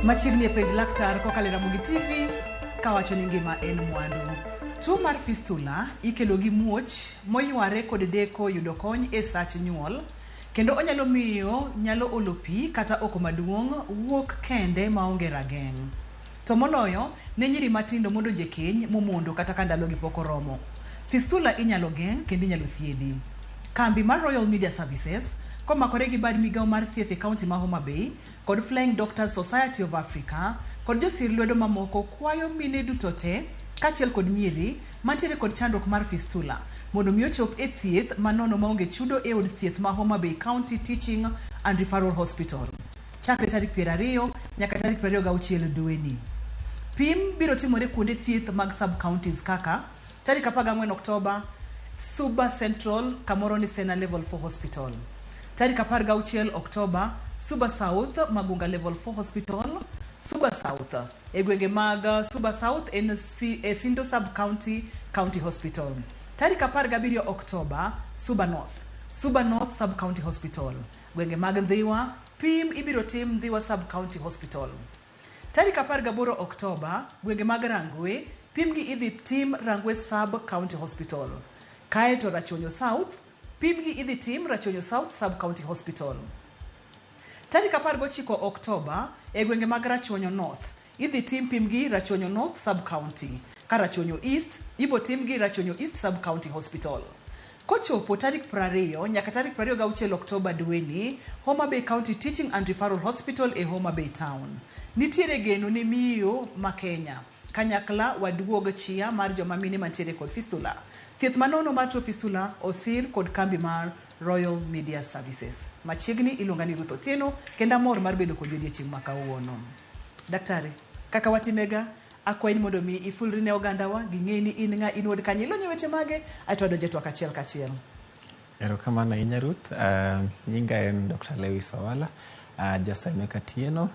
Machiegni e penj laktar kokalo Ramogi TV kawacho ni ngima en mwandu. Tuo mar fistula ikelo gi muoch moyware kod deko yudo kony e sach nyuol, kendo onyalo miyo nyalo olo pi kata oko maduong' wuok kende maonge rageng'. To moloyo ne nyiri matindo modonje keny momondo kata ka ndalo gi pok oromo. Fistula inyalo geng' kendo inyalo thiedhi. Kambi mar Royal Media Services komakore gi bad migao mar thieth e kaunti ma Homa Bay kod Flying Doctors Society of Africa kod josir lwedo mamoko kwayo mine duto te kachiel kod nyiri mantiere kod chandruok mar fistula mondo mi ochop e thieth manono maonge chudo e od thieth ma Homa Bay County Teaching and Referral Hospital chakre tarik 20 nyaka tarik 26 dweni. Pim biro timore kuonde thieth mag sub counties kaka tarik 14 Oktoba Suba Central kamoro ni Sena Level 4 Hospital, tarik 16 Oktoba Suba South Magunga Level 4 Hospital, Suba South e gwenge mag Suba South en Sindo Sub County County Hospital, tarik 17 Oktoba Suba North Sub County Hospital, gwenge mag Ndhiwa pim ibiro tim Ndhiwa Sub County Hospital, tarik 18 Oktoba gwenge mag Rangwe pim gi idhi tim Rangwe Sub County Hospital, kaeto Rachonyo South pim gi idhi tim Rachonyo South Sub County Hospital. Tarik 19 Oktoba e gwenge mag Rachonyo North idhi tim pim gi Rachonyo North Sub County, ka Rachonyo East ibo tim gi Rachonyo East Sub County Hospital. Kochopo tarik 20 nyaka tarik 26 Oktoba dweni, Homa Bay County Teaching and Referral Hospital e Homa Bay Town nitiere geno ni miyo ma Kenya kanyakla waduog chia mar joma mine mantiere kod fistula. Thieth manono mar tuo fistula osir kod kambi mar Royal Media Services. Machiegni iluonga ni Ruth Otieno kenda mor mar bedo kod odiochieng' ma kawuono. Daktari, kaka watimega akwayi ni mondo mi ifulri ne ogandawa ging'e ni in ng'a in wod kanye ilonyo weche mage aito adonje twak achiel kachiel. Erokamano ahinya Ruth. Nyinga en Dr. Lewis Owala, jasemeka Tieno,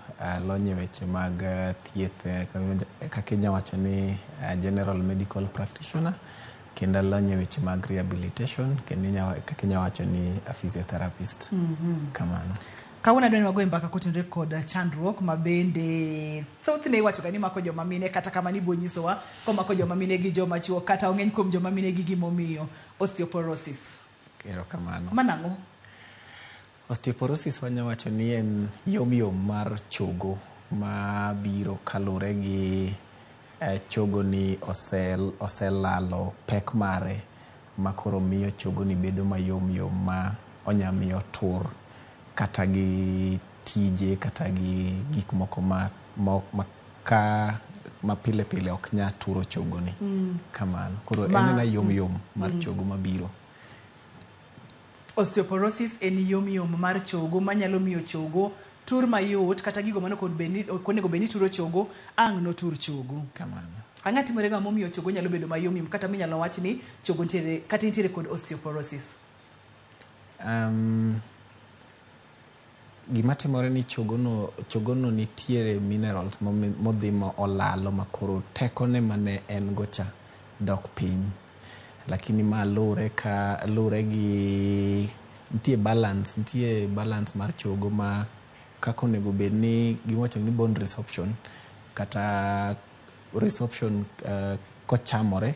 lonye weche mag thieth kaka inya wacho ni general medical practitioner, kendo lonye weche mag rehabilitation, kendo kaka inya wacho ni a physiotherapist. Kamano. Kawuono adwani wagoye mbaka kotenore kod chandruok mabende thothne iwacho ga ni mako joma mine kata kama ni bonyisowa komako joma mine gi joma chuo kata ong'eny kuom joma mine gi gimomiyo osteoporosis. Erokamano. Manang'o? Osteoporosis wanya wacho ni en yomyom mar chogo ma biro kalure gi chogo ni oselalo pek mare makoro miyo chogo ni bedo mayomyom ma onyamiyo tur kata gi tije kata gi gik moko ma pile pile ok nya turo chogo ni. Kamano. Koro en na yomyom mar chogo mabiro. Osteoporosis en yomyom mar chogo manyalo miyo chogo tur mayot kata gigo mano kod konego beni turo chogo ang' no tur chogo. Kamano. Ang'a timore ga momiyo chogo nyalo bedo mayomyom kata minyalo wach ni chogo ntiere kata ntiere kod osteoporosis. Gima timore ni chogo no nitiere minerals modhimo olalo makoro tekone mane en gocha dok piny, lakini ma lure gi nitie balance mar chogo ma kako nego bedni gimocho ni bone resorption kata resorption kochamore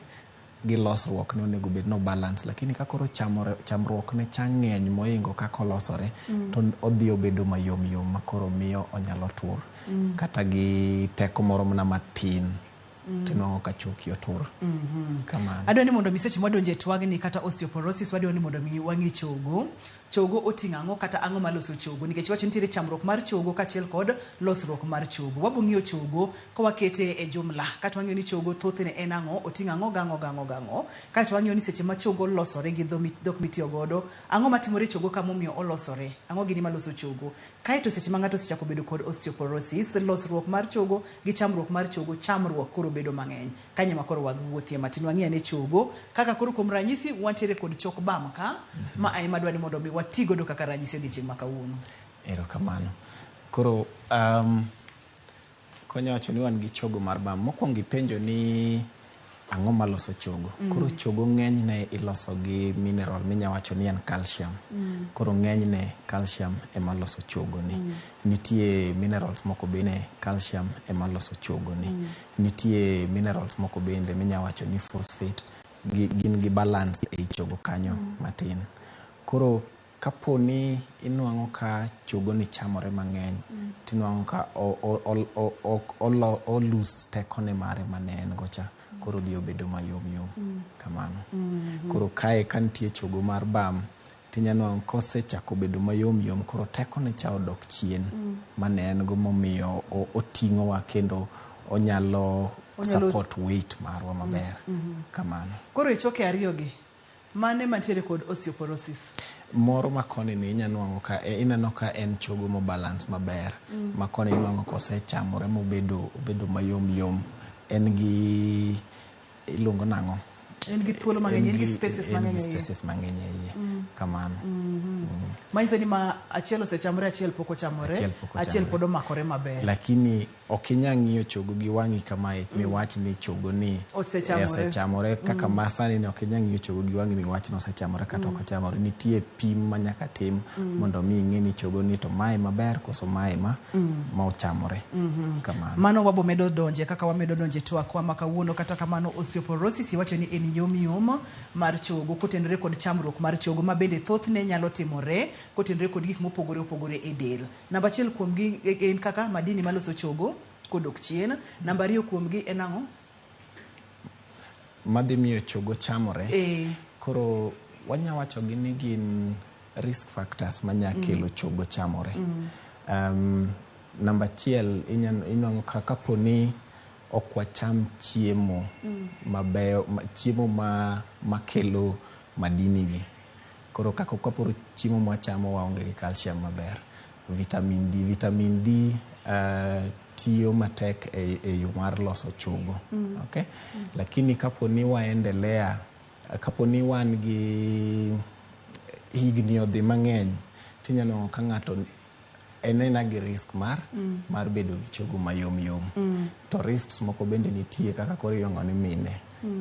gi losruok ne onego bed no balance, lakini kakoro chamruok ne chang'eny moingo kako losore to odhi obedo mayomyom makoro miyo onyalo tur kata gi teko moro mana matin tino ka choki otur. Kamano. Adwani mondo miseche modonje twagni kata osteoporosis wadwani mondo mi wang'i chogo oting'o ang'o kata ang'o maloso chogo, nikech wacho nitiere chamruok mar chogo kachiel kod losruok mar chogo. Wabo ng'iyo chogo kowakete e jumla kata wang'iyo ni chogo thothne en ang'o, oting'o ang'o gang'o kata wang'iyo ni seche ma chogo losore gi dhok mitiyo godo ang'o matimore chogo kama omiyo olosore, ang'o gini maloso chogo. Kaeto seche ma ng'ato osechako bedo kod osteoporosis, losruok mar chogo gi chamruok mar chogo, chamruok koro bedo mang'eny. Kanye makoro wawuothie matin wang'iyo ne chogo kaka koro kuom ranyisi wantiere kod chok bam ka ma ai madwani mondo mi watigo do kaka ranyisi odiochieng' ma kawuono. Erokamano. Koro konya wacho ni wan gi chogo mar bam. Mokwongo ipenjo ni ang'o maloso chogo. Koro chogo ng'enyne iloso gi mineral minyawacho ni en calcium. Koro ng'enyne calcium ema loso chogo ni. Nitie minerals moko bende calcium ema loso chogo ni. Nitie minerals moko bende minyawacho ni phosphate gin gi balance ei chogo kanyo matin. Koro kaponi inuang'o ka chogo ni chamore mang'eny, tinuang'o ka o lose tekone mare mane en gocha, koro dhi obedo mayom kamano. Koro kae ka nitie chogo mar bam, tinyanuang'o kosechako bedo mayom koro tekone cha odok chien mane en go momiyo oting'owa kendo onyalo support weight marwa maber kamano. Koro ichoke ariyogi mane mantiere kod osteoporosis? Moro makoni ni inyanuang'o ka ineno ka en chogo mo balance maber. Makoni inuang'o kosechamore mobedo mayom. En gi iluongo nang'o? En gi thuolo mang'eny, en gi spaces mang'eny. En gi spaces mang'eny iye. Kamano. Manyiso ni ma achiel osechamore, achiel pok ochamore, achiel pod omakore maber. Lakini ok inyal ng'iyo chogo gi wang'i kamae miwach ni chogo ni osechamore kaka masani ni ok inyal ng'iyo chogo gi wang'i miwach ni osechamore kata ok ochamore. Nitie pim manyaka tim mondo mi ing'e ni chogo ni to mae maber koso mae ma ochamore. Kamano. Mano wabo medo donje kaka wamedo donje twakwa makawuono. Kata kamano osteoporosis iwacho ni en yom mar chogo kotenore kod chamruok mar chogo ma bende thothne nyalo timore kotenore kod gik mopogore opogore e del. Namba achiel kuom gi en kaka madini maloso chogo kodok chien. Namba ariyo kuom gi en ang'o? Madhi miyo chogo chamore. Koro wanyawacho gi ni gin risk factors manya kelo chogo chamore. Namba achiel inuang'o kaka poni ok wacham chiemo mabeyo, chiemo makelo madini gi. Koro kako kaporo chiemo mwachamo waonge gi calcium maber. Vitamin D tiyo matek e yo mar loso chogo. Okay? Lakini kaponi waendelea, kaponi wan gi higni odhi mang'eny, tinyano ka ng'ato enena gi risk mar bedo gi chogo mayom. To risks moko bende nitie kaka koro iwang'o ni mine.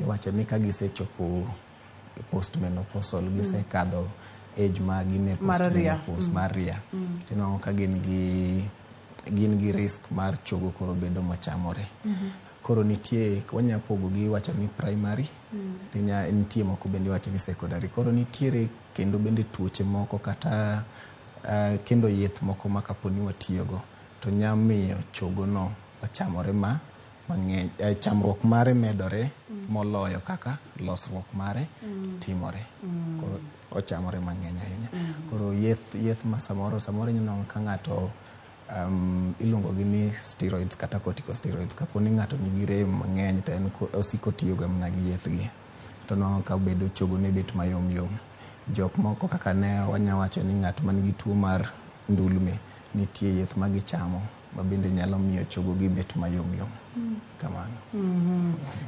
Iwacho ni ka gisechopo postmenopausal, gisekadho age ma gine postmenopause mar ria. Tinwang'o ka gin gi risk mar chogo koro bedo machamore. Koro nitie wanyapogo gi wacho ni primary, nitie moko bende wacho ni secondary. Koro nitiere kendo bende tuoche moko kata kendo yeth moko ma kaponi watiyogo to nyamiyo chogo no ochamore mang'eny, chamruok mare medore moloyo kaka losruok mare timore. Koro ochamore mang'eny ahinya. Koro yeth ma samoro ineno ka ng'ato iluongo gi ni steroids kata corticosteroids. Kaponi ng'ato nigi rem mang'eny to en osiko tiyogo mana gi yeth gi, to nwang'o ka bedo chogo ne bet mayom. Jok moko kaka ne wanyawacho ni ng'at man gi tuo mar ndulme, nitie yeth ma gichamo ma bende nyalo miyo chogo gi bet mayom. Kamano.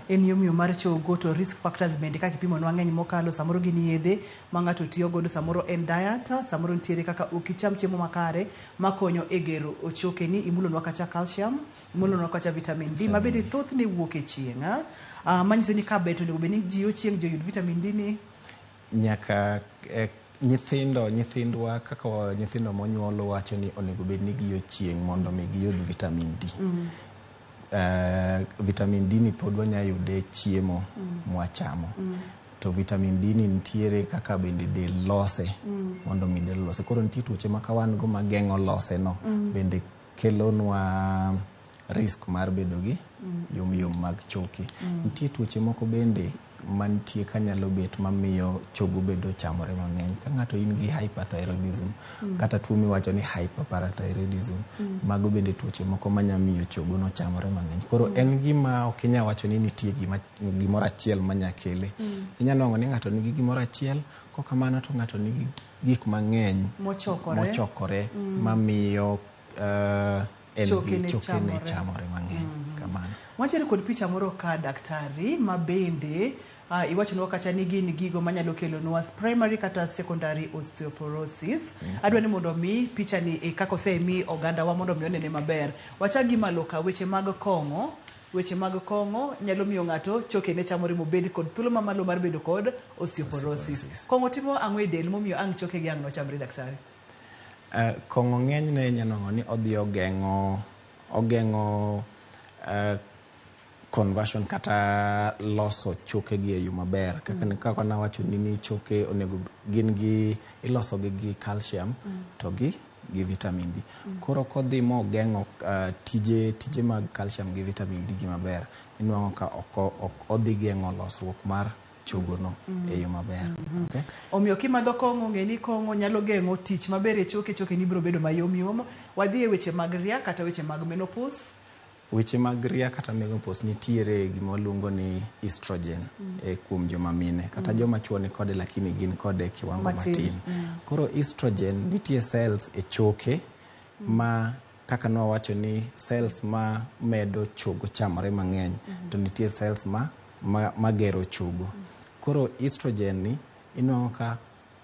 En yom mar chogo. To risk factors bende kaka ipimo nwang'eny mokalo, samoro gin yedhe ma ng'ato tiyo godo, samoro en diet, samoro nitiere kaka ukicham chiemo makare makonyo e gero ochoke ni, imulonwa kacha calcium, imulonwa kacha vitamin D ma bende thothne wuok e chieng'. Manyiso ni ka beto onego bed ni ji ochieng' joyud vitamin D ni nyaka nyithindwa kaka nyithindo monyuolo wacho ni onego bed ni giyo chieng' mondo mi giyud vitamin D. Vitamin D ni pod wanya yude chiemo mwachamo. To vitamin D ni nitiere kaka bende del lose mondo mi del lose. Koro nitie tuoche ma kawan go mageng'o lose no bende kelonwa risk mar bedo gi yom mag choke. Nitie tuoche moko bende mantie kanyalo bet mamiyo chogo bedo chamore mang'eny. Ka ng'ato in gi hyperthyroidism kata tuo miwacho ni hyperparathyroidism, mago bende tuoche moko manyamiyo chogo no chamore mang'eny. Koro en gima ok inyal wacho ni nitie gimoro achiel manyakele. Inyalo ni ng'ato nigi gimoro achiel, kokamano to ng'ato nigi gik mang'eny mochokore mamiyo chokene chamore mang'eny. Kamano. Wachere kod picha moro ka daktari ma bende iwachonwa kacha ni gin gigo manyalo kelonwa primary kata secondary osteoporosis. Adwa ni mondo mi picha ni kaka osemi oganda wa mondo mi onene maber. Wachak gi malo ka weche mag kong'o weche mag kong'o nyalo miyo ng'ato choke ne chamo remo bed kod thuolo mamalo mar bedo kod osteoporosis. Kong'o timo ang'o e del momiyo ang' choke gi ang' nochamre daktari? Kong'o ng'enyne nyanong'o ni odhi ogeng'o conversion kata loso choke gi e yo maber. Kaka nawacho ni choke onego gin gi iloso gi calcium to gi vitamin D. Koro kodhi mo geng'o tije mag calcium gi vitamin D gi maber, inuang'o ka odhi geng'o losruok mar chogono e yo maber. Okay? Omiyo kimadho kong'o ng'e ni kong'o nyalo geng'o tich maber e choke ni biro bedo mayom yom. Wadhi e weche mag ria kata weche mag menopause. Weche mag ria kata menopause nitiere gima waluongo ni estrogen kuom joma mine kata joma chuo ni kode lakini gin kode kiwango matin. Koro estrogen nitie cells e choke ma kaka nawacho ni cells ma medo chogo chamre mang'eny to nitie cells ma gero chogo. Koro estrogen ni inuang'o ka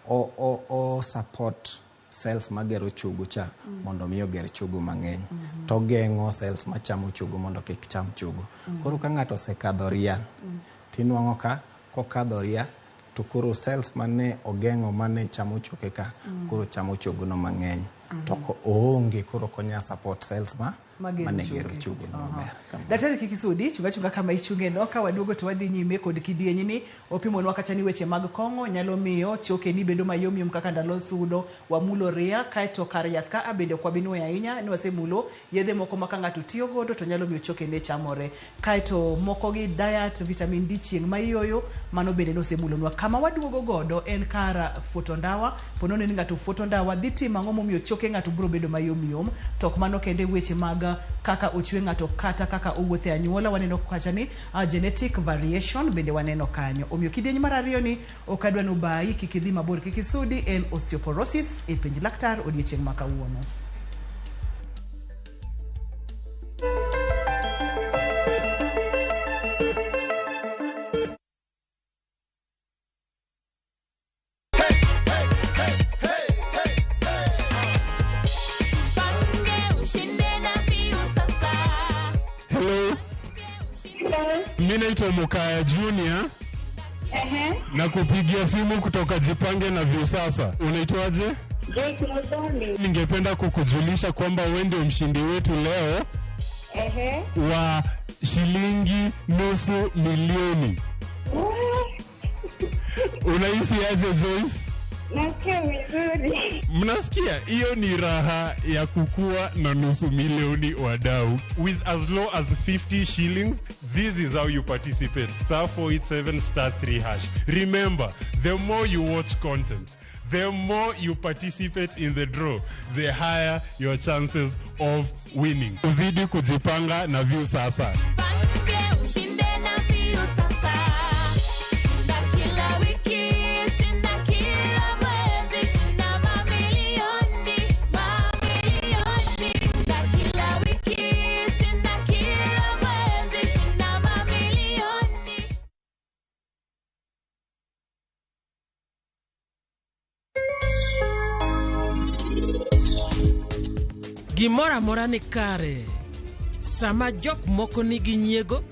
o support cells magero chogo cha mondo miyo ger chogo mang'eny to geng'o cells machamo chogo mondo kik cham chogo. Koro ka ng'ato osekadho ria tinuang'o ka kokadho ria to koro cells mane ogeng'o mane chamo choke ka koro chamo chogo no mang'eny to oonge koro konya support cells mane gero chogo no maber. Daktari Kikisudi chunga kama ichunge no ka waduogo to wadhi nyime kod kidieny ni opimonwa kata ni weche mag kong'o nyalo miyo choke ni bedo mayom yom kaka ndalo sudo wamulo ria kaeto kar yath ka abende kwa binwe ahinya ni wasemulo yedhe moko ma ka ng'ato tiyo godo to nyalo miyo choke ne chamore kaeto moko gi diet vitamin D chieng' mayoyo mano bende nosemulonwa. Kama waduogo godo en kar foto ndawa ponono ni ng'ato foto ndawa dhi timo ang'o momiyo choke ng'ato biro bedo mayom yom tok mano kende weche mag kaka ochwe ng'ato kata kaka owuothe anyuola waneno kacha ni genetic variation bende waneno kanyo. Omiyo kidieny mar ariyo ni okadwa no bai kikidhi mabor Kikisudi en osteoporosis e penj laktar odiechieng' ma kawuono. Mimi naitwa Mukaya Junior. Na kupigia simu kutoka Jipange na Viusasa. Unaitwaje? Ningependa kukujulisha kwamba wewe ndio mshindi wetu leo wa shilingi $500,000. Unahisi aje Joyce? Nasikia vizuri. Mnasikia? Hiyo ni raha ya kukua na $500,000 wadau. With as low as 50 shillings, this is how you participate. *487 *3#. Remember, the more you watch content, the more you participate in the draw, the higher your chances of winning. Uzidi kujipanga na Viusasa. Gimora mora ni kare. Sama jok moko nigi nyiego,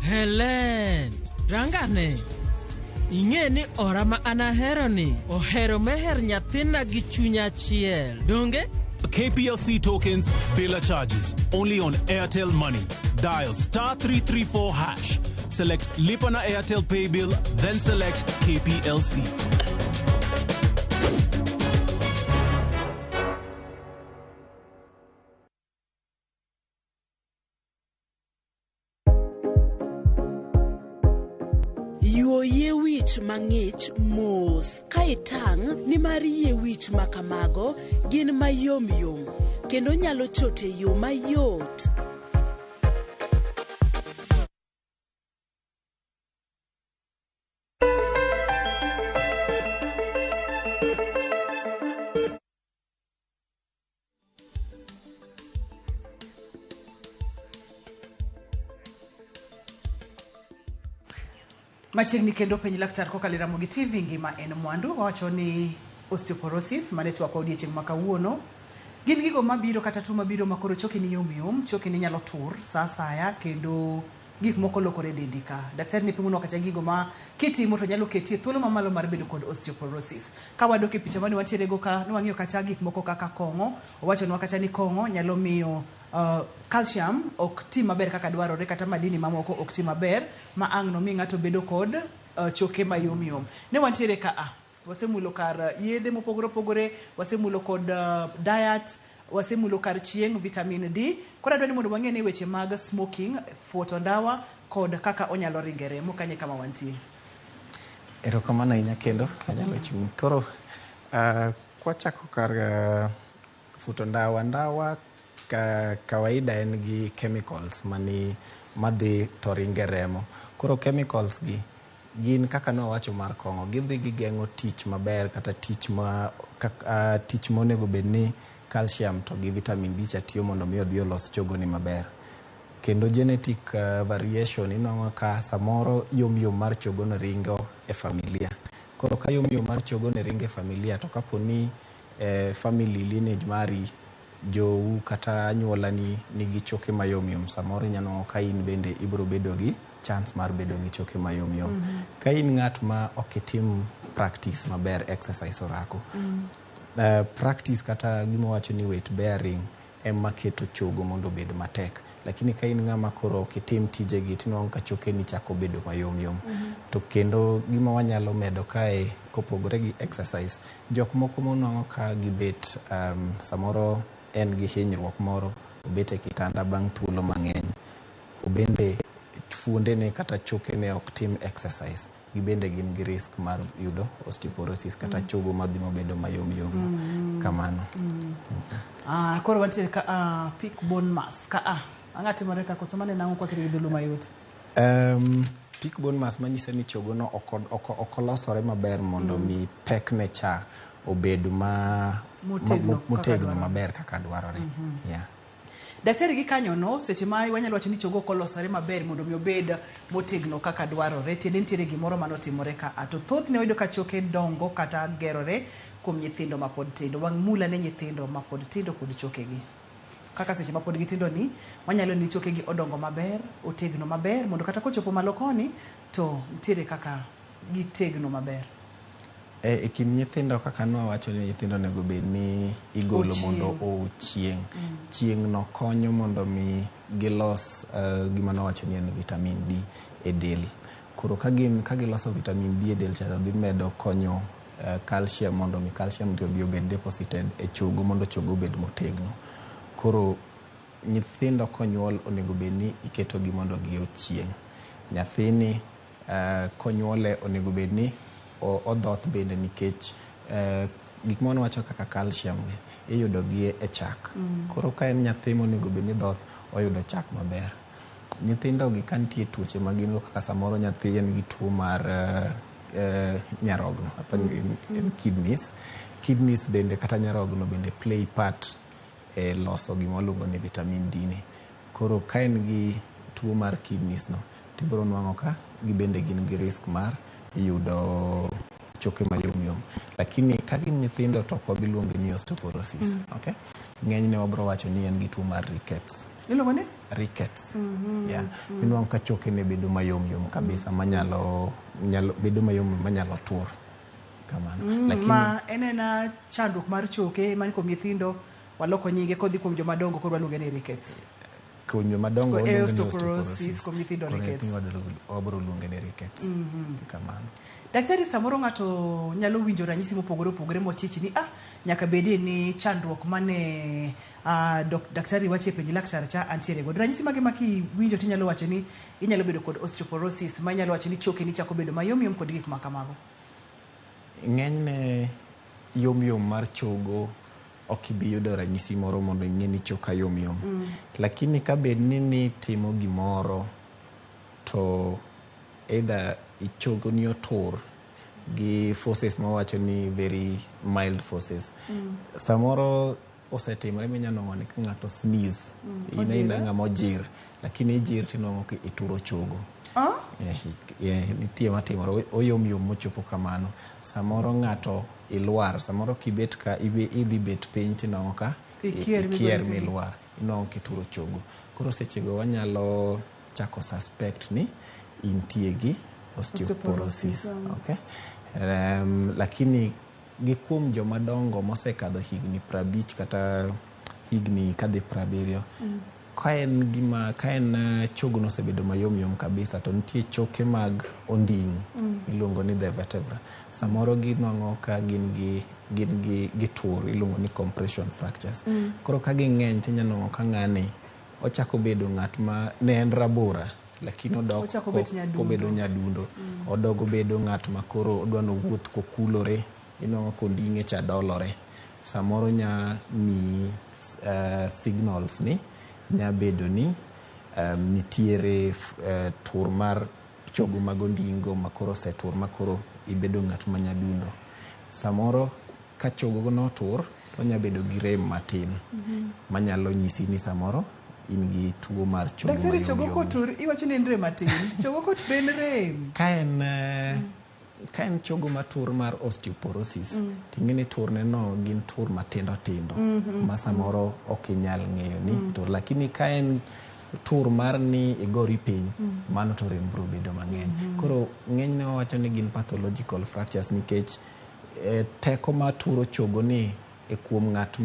Helen, rangane. Ing'e ni ora ma anahero ni, ohero meher nyathina gi chunya achiel. Donge? KPLC tokens, Bella charges. Only on Airtel Money. Dial *334#. Select Lipa na Airtel Pay Bill, then select KPLC. Yie wich mang'ich mos ka itang' ni mar yie wich makamago gin mayom yom kendo nyalo chote yo mayot. Machiegni kendo penj laktar kokalo Ramogi Tv ngima en mwandu wacho ni osteoporosis mane twako odiechieng' ma kawuono Gin gigo mabiro kata tuo mabiro makoro choke ni yom, choke ni nyalo tur sa asaya kendo gik moko lokore dendi ka. Daktari ne pimo kata gigo ma kitimo to nyalo ketie thuolo mamalo mar bedo kod osteoporosis. Ka wadok e picha mane wantiere go ka nwang'iyo kata gik moko kaka kong'o, owacho nwa kata ni kong'o nyalo miyo calcium ok ti maber kaka dwarore kata madini mamoko ok ti maber ma ang' no mi ng'ato bedo kod choke mayom. Ne wantiere ka wasemulo kar yedhe mopogore opogore, wasemulo kod diet, wasemulo kar chieng', vitamin D. Kora dwani mondo wang'e ni weche mag smoking, fuoto ndawa kod kaka onyalo ringere mokanye kama wantie. Erokamano ahinya kendo anyalo chung'. Koro kwachako kar fuoto ndawa kawaida en gi chemicals madhi to ringe remo. Koro chemicals gi gin kaka nowacho mar kong'o, gidhi gigeng'o tich maber kata tich monego bed ni calcium to gi vitamin D cha tiyo mondo mi odhi olos chogo ni maber. Kendo genetic variation inwang'o ka samoro yom mar chogo no ringo e familia. Koro ka yom mar chogo no ringo e familia to kapo ni family lineage mari jou kata anyuola ni nigi choke mayom, samoro inyalo ka in bende ibro bedo gi chance mar bedo gi choke mayom. Ka in ng'at ma ok itim practice maber, exercise orako. Practice kata gima wacho ni weight bearing ema keto chogo mondo bed matek. Lakini ka in ng'ama koro ok itim tije gi tinwang'o ka choke ni chako bedo mayom. To kendo gima wanyalo medo kae kopogore gi exercise, jok moko monwang'o ka gibet samoro en gi hinyruok moro, obet e kitanda bang' thuolo mang'eny, obende fuonde ne kata choke ne ok tim exercise, gibende gin gi risk mar yudo osteoporosis kata chogo madhi mabedo mayom kamano. Koro wantiere ka peak bone mass ka ang'atimore ka koso mane nang'o kwa kiri dhulu mayot. Peak bone mass manyisa ni chogo no okolosore maber mondo mi pek ne cha obedo motegno maber kaka dwarore. Daktari gi kanyo no seche ma wanyalo wacho ni chogo kolosore maber mondo mi obed motegno kaka dwarore, tiende nitiere gimoro manotimore ka to thoth ne wayudo ka choke dongo kata gerore kuom nyithindo mapod tindo, wang' mula ne nyithindo mapod tindo kod choke gi. Kaka seche mapod gitindo ni wanyalo ni choke gi odongo maber, otegno maber mondo kata kochopo malo koni to nitiere kaka gitegno maber. E kin nyithindo kaka nwawacho ni nyithindo nego bed ni igolo mondo chieng'. Chieng' no konyo mondo mi gilos gima nowacho ni en vitamin D e del. Koro ka giloso vitamin D e del cha dhi medo konyo calcium mondo mi calcium dhi obed deposited e chogo mondo chogo obed motegno. Koro nyithindo konyuol onego bed ni iketo gi mondo gi chieng'. Nyathini konyuole onego bed ni odhoth bende nikech gik mano wacho kaka calcium iyudo gi e chak. Koro ka en nyathi monego bed ni dhoth oyudo chak maber. Nyithindo gi kantie tuoche ma gin go kaka samoro nyathi en gi tuo mar nyarogno en kidneys bende kata nyarogno bende play part e loso gima waluongo ni vitamin D ni. Koro ka en gi tuo mar kidneys no tibiro nwang'o ka gibende gin gi risk mar yudo choke mayom. Lakini ka gin nyithindo to ok wabiluonge ni osteoporosis. Ng'enyne wabro wacho ni en gi tuo mar rickets. Iluongo ni? Rickets. Inwang'o ka choke ne bedo mayom kabisa manyalo bedo mayom manyalo tur kamano. Lakini ma enena chandruok mar choke mani kuom nyithindo waloko nyinge kodhi kuom joma dongo koro waluonge ni rickets. Kuom joma dongo waluonge ni osteoporosis, kuom nyithindo rickets. Wabro luonge ni rickets. Kamano. Daktari, samoro ng'ato nyalo winjo ranyisi mopogore opogore mochich ni nyaka bedie ni chandruok mane daktari wache penj laktar cha antiere go. Ranyisi mage ma kiwinjo tinyalo wacho ni inyalo bedo kod osteoporosis, ma inyalo wacho ni choke ni chako bedo mayom kod gik makamago? Ng'enyne yom mar chogo ok ibi yudo ranyisi moro mondo ing'e ni choka yom. Lakini ka bed ni timo gimoro to either ichogo ni otur gi forces ma wacho ni very mild forces. Samoro osetimore minyalo ng'o ni ka ng'ato sneeze, ina ng'ama ojir, lakini ijir tinwang'o ki ituro chogo. Nitie matimore oyom mochopo kamano. Samoro ng'ato ilwar, samoro kibet ka idhi bet piny tinwang'o ka ikier milwar inong kituro chogo. Koro sechego wanyalo chako suspect ni intie gi osteoporosis. Okay. Lakini gi kuom joma dongo mosekadho higni 50 kata higni kadhi 70, ka en chogo no osebedo mayom kabisa, to nitie choke mag onding iluongo ni the vertebra. Samoro ginwang'o ka gin gi tur iluongo ni compression fractures. Koro ka ging'eny tinyalo ka ng'ani ochako bedo ng'at ma ne en rabora lakini odok kobedo nyadundo. Odogo bedo ng'at ma koro odwano wuoth kokulore, inwang'o konding'e cha dolore. Samoro nya mi signals ni nya bedo ni nitiere tur mar chogo mag ondingo makoro setur makoro ibedo ng'at ma nyadundo. Samoro ka chogo no tur to nya bedo gi rem matin manyalo nyisi ni samoro in gi tuo mar chogo mayom. Daktari, chogo kotur iwacho ni en rem matin. Chogo kotur en rem. Ka en chogo matur mar osteoporosis, ting'eni turne no gin tur matindo ma samoro ok inyal ng'eyo ni tur, lakini ka en tur mar ni igori piny, mano to rem bro bedo mang'eny. Koro ng'enyne wawacho ni gin pathological fractures nikech teko ma turo chogo ni e kuom ng'at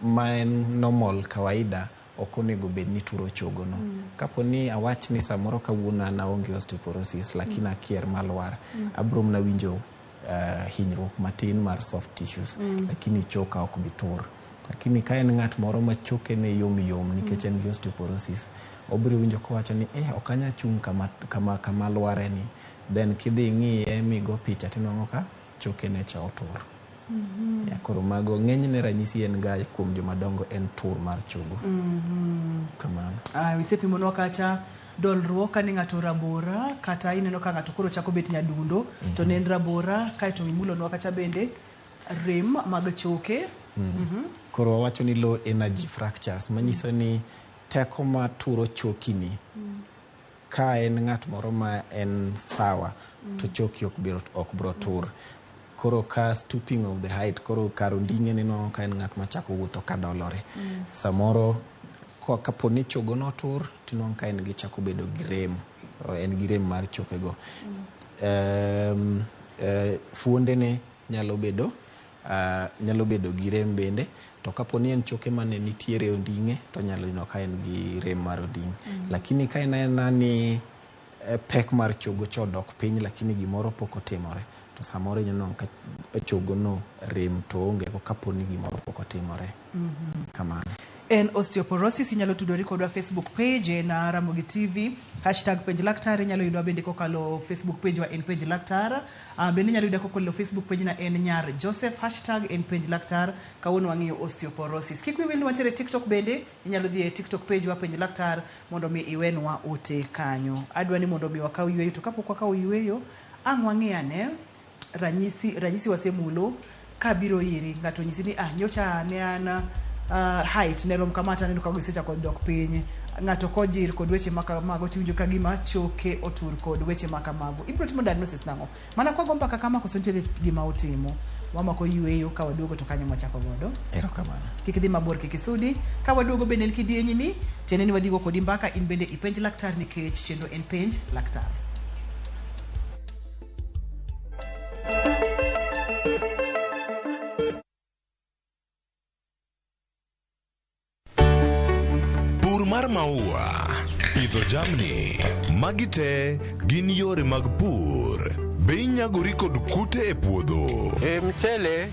ma en normal kawaida ok onego bed ni turo chogo no. Kapo ni awach ni samoro kawuono an aonge osteoporosis lakini akier malwar, abro mna winjo hinyruok matin mar soft tissues, lakini choka ok bitur. Lakini ka en ng'at moro ma choke ne yom nikech en gi osteoporosis, obiro winjo kowacho ni ok anya chung kama lware ni, then kidhi ng'iye migo picha tinwang'o ka choke ne cha otur. Koro mago ng'enyne ranyisi en ga kuom joma dongo en tur mar chogo. Kamano. Wisepimonwa kacha dolruok ka ni ng'ato rabora, kata ineno ka ng'ato koro chako bet nyadundo to ne en rabora, kaeto imulonwa kacha bende rem mag choke. Koro wawacho ni low energy fractures, manyiso ni teko ma turo choki ni ka en ng'at moro ma en sawa to choki ok bro tur. Koro ka stooping of the height, koro karo nding'e ni no ka en ng'at ma chako wuotho ka dolore. Samoro kapo ni chogo no tur tinwang'o ka en gi chako bedo gi rem, en gi rem mar choke go. Fuonde ne nyalo bedo gi rem bende, to kapo ni en choke mane nitiere onding'e to nyalo ino ka en gi rem mar onding'. Lakini ka en ni pek mar chogo chodok piny lakini gimoro pok otimore, to samoro ineno ka chogo no rem to onge ko kapo ni gimoro pok otimore. Kamano. En osteoporosis inyalo tudori kodwa Facebook page na Ramogi TV #page laktar, inyalo yudwa bende kokalo Facebook page wa en page laktar. Bende inyalo yudwa kokalo Facebook page na en nyar Joseph #en page laktar. Kawuono wang'iyo osteoporosis. Kik wiwil ni wantiere TikTok bende, inyalo dhi e TikTok page wa page laktar mondo mi iwenwa ote kanyo. Adwa ni mondo mi wakaw yweyo, to kapok wakaw yweyo ang' wang'iyane ranyisi wasemulo kabiro iri ng'ato nyisi ni nyocha ne an height ne rom kamata neno ka gisecha kod dok piny, ng'ato kojir kod weche makamago tiwinjo ka gima choke otur kod weche makamago, ibiro timo diagnosis nang'o? Mana kwa gomba kaka mako sontiere gima utimo. Wamako yweyo ka waduogo to kanyo mwachako godo. Erokamano. Kik dhi mabor, kik isudi. Ka waduogo bende en kidienyi ni tiende ni wadhigo kodi mbaka in bende ipenj laktar nikech chenro en penj laktar. Mar maua, pidho jamni, magi te gin yore mag pur. Be inyagori kod kute e puodho? Mchele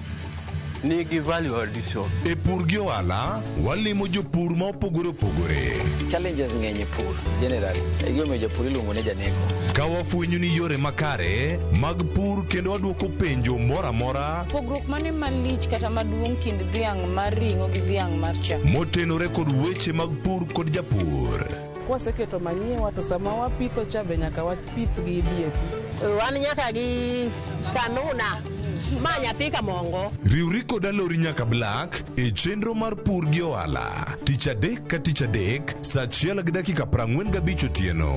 nigi value addition. E pur gi ohala, walimo jopur ma opogore. Challenges ng'eny e pur generally. Egime jopur iluongo ne janeko. Ka wafwenyo ni yore makare mag pur kendo waduoko penjo mora mora. Pogruok mane malich kata maduong' kind dhiang' mar ring'o gi dhiang' mar chak. Motenore kod weche mag pur kod japur. Kwaseketo manyiwa to sama wapitho cha be nyaka wapith gi DAP. Wan nyaka gi kanuna. Manya pika mongo. Riwri kod alori nyaka Black e chenro mar pur gi ohala. Tich adek ka tich adek, saa 1:45 otieno.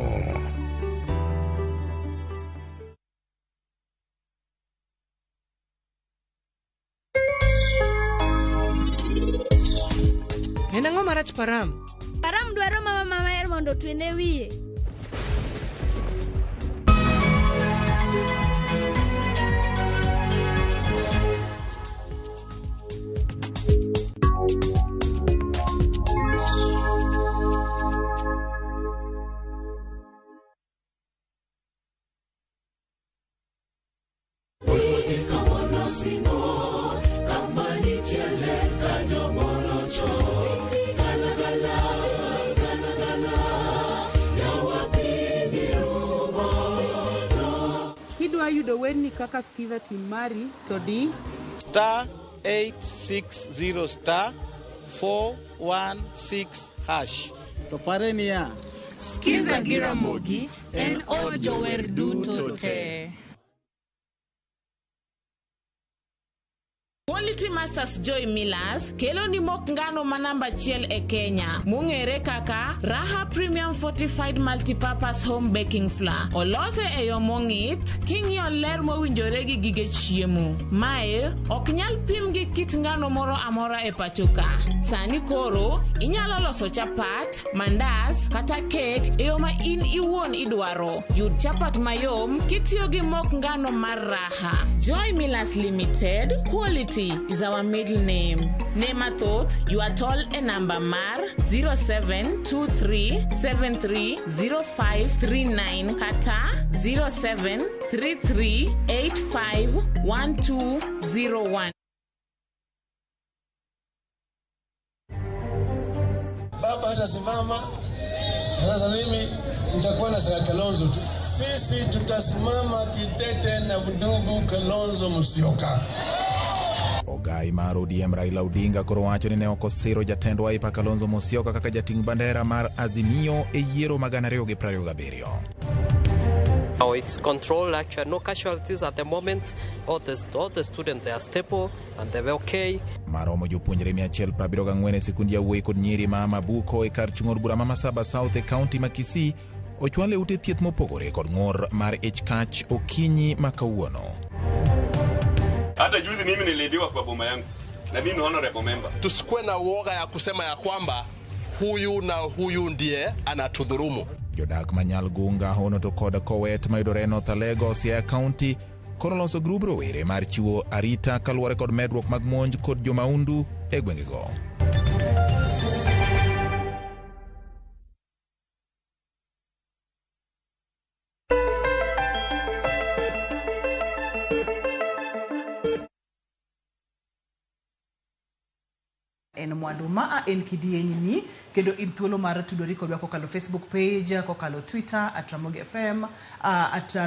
En ang'o marach Param? Param dwaro mama mamer mondo twene wiye. Kidwa yudo weni kaka skiza timari to di star 860 star 416 hash. to pare niya Skiza gi Ramogi en ojower duto te. Quality Masters Joy Millers kelo ni mok ngano manamba 1 e Kenya mung'ere kaka Raha Premium Fortified Multipurpose Home Baking Flour. Olose e yo mong'ith king'iyo ler mowinjore gi gige chiemo. Mae ok nyal pim gi kit ngano moro amora e pachoka. Sani koro inyalo loso chapat, mandas kata cake e yo ma in iwuon idwaro. Yud chapat mayom kitiyo gi mok ngano mar Raha. Joy Millers Limited, quality is our middle name. Name athoth, you are told a number mar 0723730539 kata 0733851201. Baba atasimama. Sasa mimi nitakuwa na Sir Kalonzo tu. Sisi tutasimama kidete na ndugu Kalonzo Musyoka. Ogai mar ODM Raila Odinga koro wacho ni ne ok osiro jatend Wiper Kalonzo Musyoka kaka jating bandera mar Azimio e yiero mag 2027. Now it's controlled, actually no casualties at the moment. All the students, they are stable and they're okay. Maromo jopuonjre 174 e sikundi ya wuoyi kod nyiri ma Mabuko e kar chung'or bura ma Masaba South e kaunti ma Kisii ochwal e ute thieth mopogore kod ng'ur mar ichkach okinyi ma kawuono. Hata juzi mimi nilidiwa kwa boma yangu na mimi ni honorable member. Tusikuwe na uoga ya kusema ya kwamba huyu na huyu ndiye anatudhurumu. Jodak manyal Gunga, Hono to kod Kowet mayudore North Lagos e kaunti koro loso grup rowere mar chiwo arita kaluwore kod medruok mag monj kod jomaundu e gwengego. En mwandu maa en kidienyi ni kendo in thuolo mar tudori kodwa kokalo Facebook page, kokalo Twitter @Ramogi FM,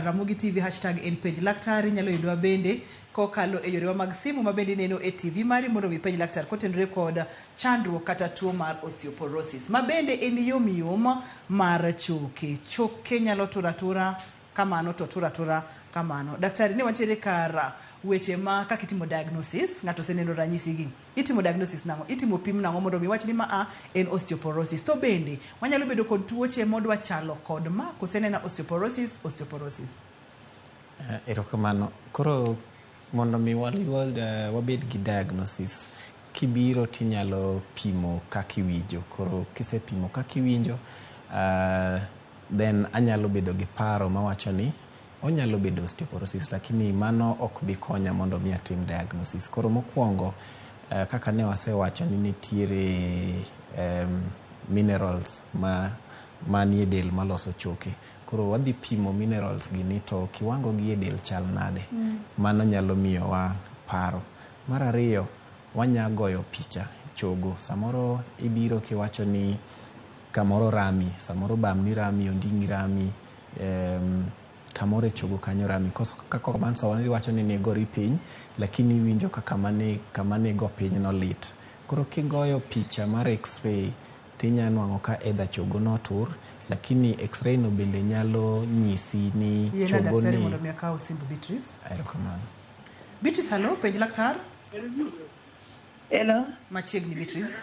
@Ramogi TV #en page laktari nyalo yudwa bende kokalo e yorewa mag simu mabende neno e TV mari mondo mi page laktar kotenore kod chandruok kata tuo mar osteoporosis mabende en yom mar choke nyalo turatura kamano to turatura kamano. Daktari ne wantiere kara weche ma kaka itimo diagnosis, ng'ato seneno ranyisi gi. Itimo diagnosis nango, itimo pim nango mondo mi wach ni ma en osteoporosis. To bende wanyalo bedo kod tuoche modwa chalo kod ma kosenena osteoporosis. Erokamano. Koro mondo mi wabed gi diagnosis, kibiro tinyalo pimo kaka iwinjo. Koro kisepimo kaka iwinjo, then anyalo bedo gi paro mawacho ni onyalo bedo osteoporosis, lakini mano ok bi konya mondo mi atim diagnosis. Koro mokwongo kaka ne wasewacho ni nitiere minerals manie del maloso choke. Koro wadhi pimo minerals gini to kiwango gi e del chal nade. Mano nyalo miyowa paro. Mar ariyo, wanyagoyo picha chogo. Samoro ibiro kiwacho ni kamoro rami, samoro bamni rami, ondingi rami, kamore chogo kanyo rami. Koso kaka manso wani wacho ni negori piny, lakini winjo kaka kamane go piny no lit. Koro kigoyo picha mar x-ray, tinya nuango ka edha chogo no tur, lakini x-ray no bende nyalo nyisi ni chogo ni. Daktari mondo miakao simbu Beatrice. Aerokamano. Beatrice, hello, page laktar. Hello. Machiegni Beatrice.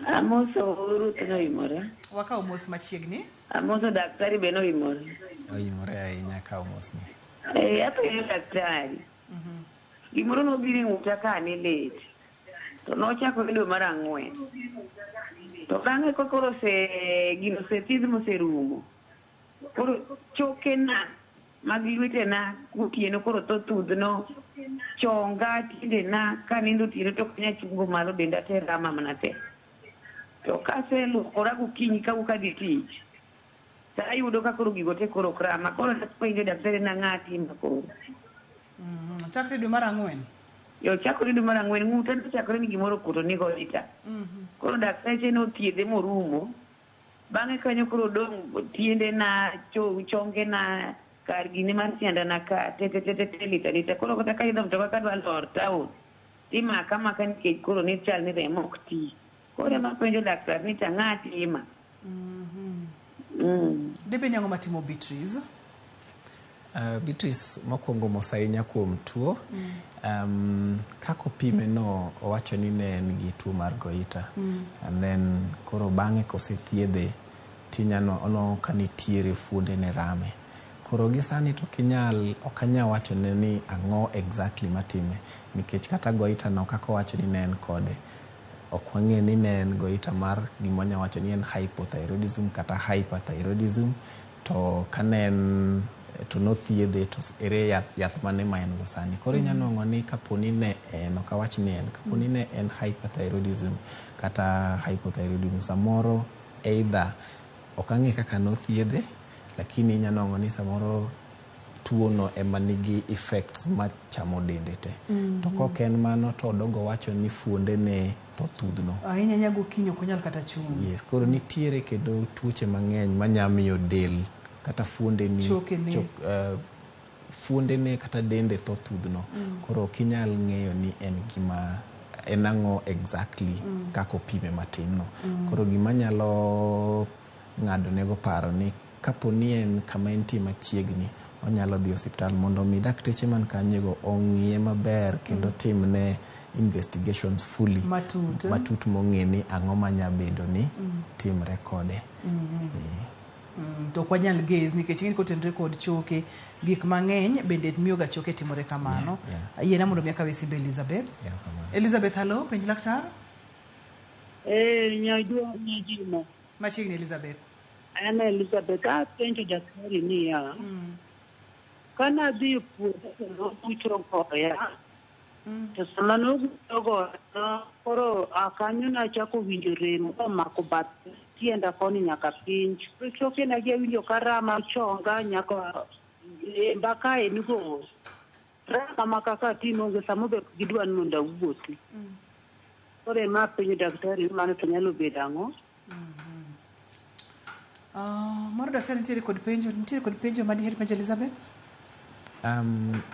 Amoso Ruth no imore. Waka mos machiegni. Amoso daktari beno imore. Imore ahinya ka mosni. Apo ni daktari. Gimoro no biri mutaka ni late. To no chako dwe mar 4. To bang'e koro gino thiedh moserumo. Koro chokena mag lwetena gotieno koro tho thudhno, chonga tiendena kanindo otieno to ok nya chungo malo, denda te rama mana te. To kaseluokora gokinyi kawuok adhi tich, to ayudo ka koro gigo te koro ok rama. Koro napenjo daktari na ng'a atima koro. Chakre dwe mar 4? Yo chakore dwe mar 4 ng'uta nochakore ni gimoro kuto nigo ita. Koro daktache nothiedhe morumo. Bang'e kanyo koro dong' tiendena, chongena, kar gine mar tiendena ka lita. Koro kata ka idho mtoka kadwa lor taon, timaka maka nikech koro ni chal ni remo ok ti. Koro ema penjo daktar ni tang'a tima. Debe nyang'o matimo Beatrice? Beatrice mokwongo mos ahinya kuom tuo. Kakopime no owacho ni ne en gi tuo mar goita. And then koro bang'e kosethiedhe tinyano ono kanitiere fuonde ne rame. Koro gi sani to ok anyal wacho ne ni ang'o exactly matime, nikech kata goita no kako wacho ni ne en kode, ok wang'e ni ne en goita mar gimonya wacho ni en hypothyroidism kata hyperthyroidism. To kanen to nothiedhe to ere yath mane ma en go sani. Koro inyanwang'o ni kaponi ne en, ok awach ni en, kaponi ne en hyperthyroidism kata hypothyroidism, samoro either ok ang'e kaka nothiedhe, lakini inyanwang'o ni samoro tuo no ema nigi effects machamo dende te. To kok en mano to odogo wacho ni fuonde ne to thudhno. Ahinya nyago kinyo ok onyal kata chung'. Yes, koro nitiere kendo tuoche mang'eny manyamiyo del kata fuonde ni fuonde ne kata dende tho thudhno. Koro ok inyal ng'eyo ni en gima en ang'o exactly kako opime matin no. Koro gima nyalo ng'ado nego paro ni kaponi en kama entie machiegni, onyalo dhi osiptal mondo mi dakteche man kanyo ong'iye maber kendo timne investigations fully matut mong'e ni ang'o manya bedo ni timre kode. To ok wanyal gaze nikech ing'e kotenre kod choke, gik mang'eny bende miyo ga choke timore kamano. Yiena mondo mi akawe simbe Elizabeth. Elizabeth, hello, penj laktar. Nyajimo. Machiegni Elizabeth. Ana Elizabeth, penjo daktari niya. Kana dhi puodho no pucho koya. To sama no goya, koro akanyo na chako winjo rem omako bat tienda koni nyaka piny. Choke na gi winjo karama chonga nyaka mbaka enigo. Rama makaka timo ge samo be gidwan mondo wuothi. Koro ma penjo daktari mano to nyalo bedo ang'o? Moro daktari nitiere kod penjo madiher penjo Elizabeth?